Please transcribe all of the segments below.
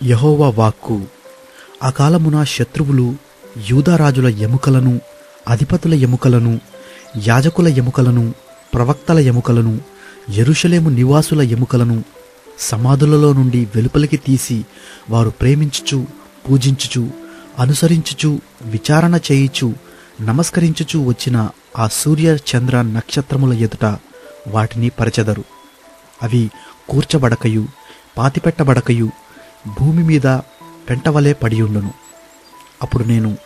యెహోవా వాక్కు. ఆ కాలమున శత్రువులు యూదారాజుల ఎముకలను, అధిపతుల ఎముకలను, యాజకుల ఎముకలను, ప్రవక్తల ఎముకలను, యెరూషలేము నివాసుల ఎముకలను సమాధులలో నుండి వెలుపలికి తీసి వారు ప్రేమించుచు, పూజించుచు, అనుసరించుచు, విచారణ చేయుచు, నమస్కరించుచు వచ్చిన ఆ సూర్య చంద్ర నక్షత్రముల ఎదుట వాటిని పరచెదరు. అవి కూర్చబడకయు, పాతిపెట్టబడకయు, భూమి మీద పెంటవలే పడియుండును. అప్పుడు నేను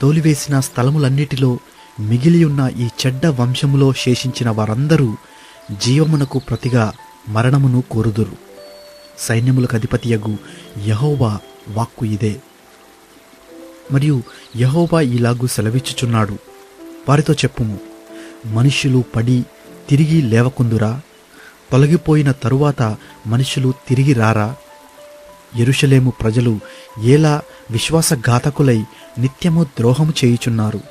తోలివేసిన స్థలములన్నిటిలో మిగిలియున్న ఈ చెడ్డ వంశములో శేషించిన వారందరూ జీవమునకు ప్రతిగా మరణమును కోరుదురు. సైన్యములకు అధిపతియగు యెహోవా వాక్కు ఇదే. మరియు యెహోవా ఇలాగు సెలవిచ్చుచున్నాడు, వారితో చెప్పుము, మనుష్యులు పడి తిరిగి లేవకుందురా? తొలగిపోయిన తరువాత మనుష్యులు తిరిగి రారా? యెరూషలేము ప్రజలు ఎలా విశ్వాసఘాతకులై నిత్యము ద్రోహము చేయుచున్నారు.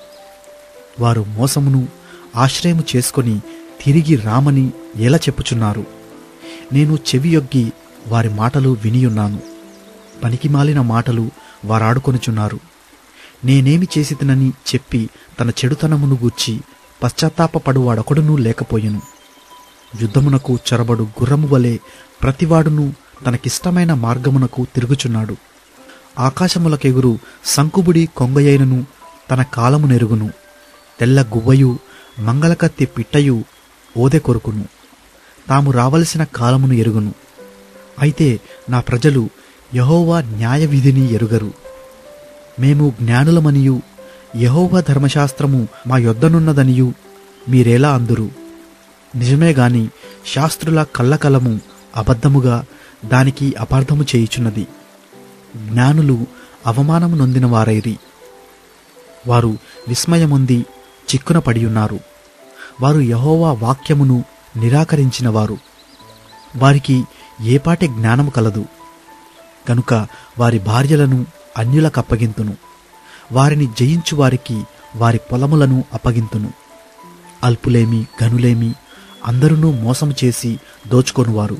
వారు మోసమును ఆశ్రయము చేసుకొని తిరిగి రామని ఎలా చెప్పుచున్నారు. నేను చెవియొగ్గి వారి మాటలు వినియున్నాను. పనికిమాలిన మాటలు వారాడుకొనుచున్నారు. నేనేమి చేసితినని చెప్పి తన చెడుతనమును గూర్చి పశ్చాత్తాపపడువాడొకడునూ లేకపోయెను. యుద్ధమునకు చొరబడు గుర్రము వలె ప్రతివాడును తనకిష్టమైన మార్గమునకు తిరుగుచున్నాడు. ఆకాశములకెగురు సంకుబుడి కొంగయైనను తన కాలము నెరుగును. తెల్ల గువ్వయు మంగళకత్తి పిట్టయు ఓదె కొరుకును. తాము రావలసిన కాలమును ఎరుగును. అయితే నా ప్రజలు యెహోవా న్యాయ విధిని ఎరుగరు. మేము జ్ఞానులమనియు యెహోవా ధర్మశాస్త్రము మా యొద్దనున్నదనియు మీరేలా అందురు? నిజమే గాని శాస్త్రుల కల్లకలము అబద్ధముగా దానికి అపార్థము చేయుచున్నది. జ్ఞానులు అవమానము నొందిన వారైరి. వారు విస్మయముంది చిక్కున పడియున్నారు. వారు యెహోవా వాక్యమును నిరాకరించినవారు. వారికి ఏపాటి జ్ఞానము కలదు. కనుక వారి భార్యలను అన్యులకప్పగింతును. వారిని జయించు వారికి వారి పొలములను అప్పగింతును. అల్పులేమి ఘనులేమి అందరునూ మోసము చేసి దోచుకొనువారు.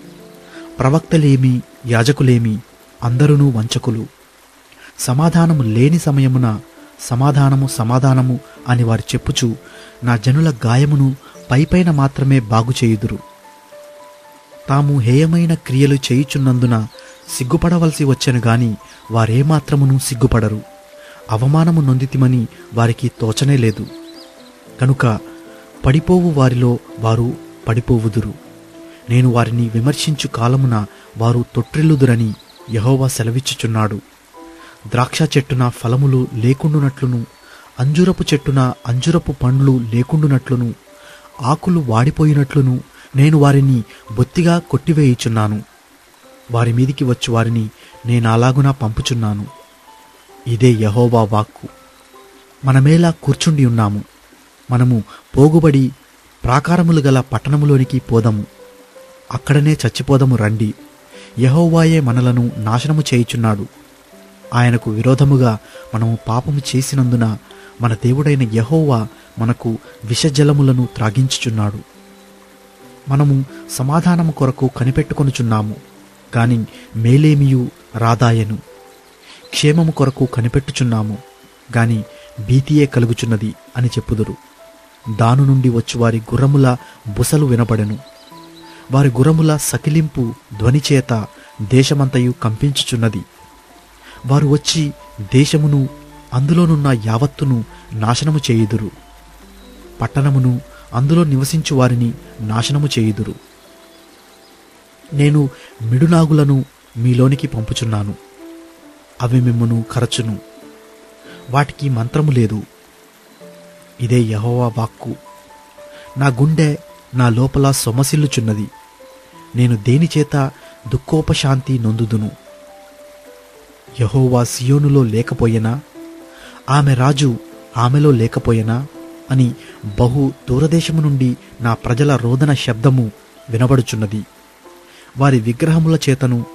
ప్రవక్తలేమి యాజకులేమి అందరునూ వంచకులు. సమాధానము లేని సమయమున సమాధానము సమాధానము అని వారు చెప్పుచు నా జనుల గాయమును పైపైన మాత్రమే బాగుచేయుదురు. తాము హేయమైన క్రియలు చేయుచున్నందున సిగ్గుపడవలసి వచ్చెను గాని వారేమాత్రమును సిగ్గుపడరు. అవమానము నొందితిమని వారికి తోచనే లేదు. కనుక పడిపోవు వారిలో వారు పడిపోవుదురు. నేను వారిని విమర్శించు కాలమున వారు తొట్రిల్లుదురని యెహోవా సెలవిచ్చుచున్నాడు. ద్రాక్ష చెట్టున ఫలములు లేకుండునట్లును, అంజురపు చెట్టున అంజురపు పండ్లు లేకుండునట్లును, ఆకులు వాడిపోయినట్లును నేను వారిని బొత్తిగా కొట్టివేయుచున్నాను. వారి మీదికి వచ్చు వారిని నేనాలాగున పంపుచున్నాను. ఇదే యెహోవా వాక్కు. మనమేలా కూర్చుండి ఉన్నాము? మనము పోగుబడి ప్రాకారములు గల పట్టణములోనికి పోదము. అక్కడనే చచ్చిపోదము రండి. యెహోవాయే మనలను నాశనము చేయుచున్నాడు. ఆయనకు విరోధముగా మనము పాపము చేసినందున మన దేవుడైన యెహోవా మనకు విషజలములను త్రాగించుచున్నాడు. మనము సమాధానము కొరకు కనిపెట్టుకొనుచున్నాము, కాని మేలేమియు రాదాయను. క్షేమము కొరకు కనిపెట్టుచున్నాము, గాని భీతియే కలుగుచున్నది అని చెప్పుదురు. దాను నుండి వచ్చువారి గుర్రముల బుసలు వినబడెను. వారి గుర్రముల సకిలింపు ధ్వనిచేత దేశమంతయు కంపించుచున్నది. వారు వచ్చి దేశమును అందులోనున్న యావత్తును నాశనము చేయుదురు. పట్టణమును అందులో నివసించు వారిని నాశనము చేయుదురు. నేను మిడునాగులను మీలోనికి పంపుచున్నాను. అవి మిమ్మును కరచును. వాటికి మంత్రము లేదు. ఇదే యెహోవా వాక్కు. నా గుండె నా లోపల సొమసిల్లుచున్నది. నేను దేనిచేత దుఃఖోపశాంతి నొందుదును? యెహోవా సియోనులో లేకపోయేనా? ఆమె రాజు ఆమెలో లేకపోయేనా అని బహు దూరదేశము నుండి నా ప్రజల రోదన శబ్దము వినబడుచున్నది. వారి విగ్రహముల చేతను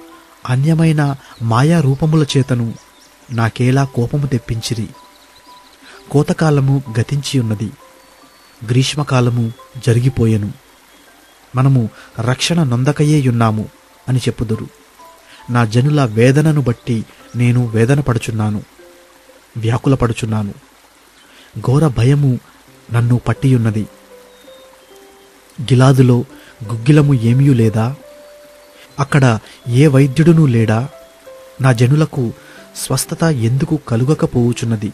అన్యమైన మాయా రూపముల చేతను నాకేలా కోపము తెప్పించిరి. కోతకాలము గతించియున్నది, గ్రీష్మకాలము జరిగిపోయెను. మనము రక్షణ నొందకయేయున్నాము అని చెప్పుదురు. నా జనుల వేదనను బట్టి నేను వేదన పడుచున్నాను, వ్యాకులపడుచున్నాను. ఘోర భయము నన్ను పట్టియున్నది. గిలాదులో గుగ్గిలము ఏమీ లేదా? అక్కడ ఏ వైద్యుడునూ లేడా? నా జనులకు స్వస్థత ఎందుకు కలుగకపోవుచున్నది?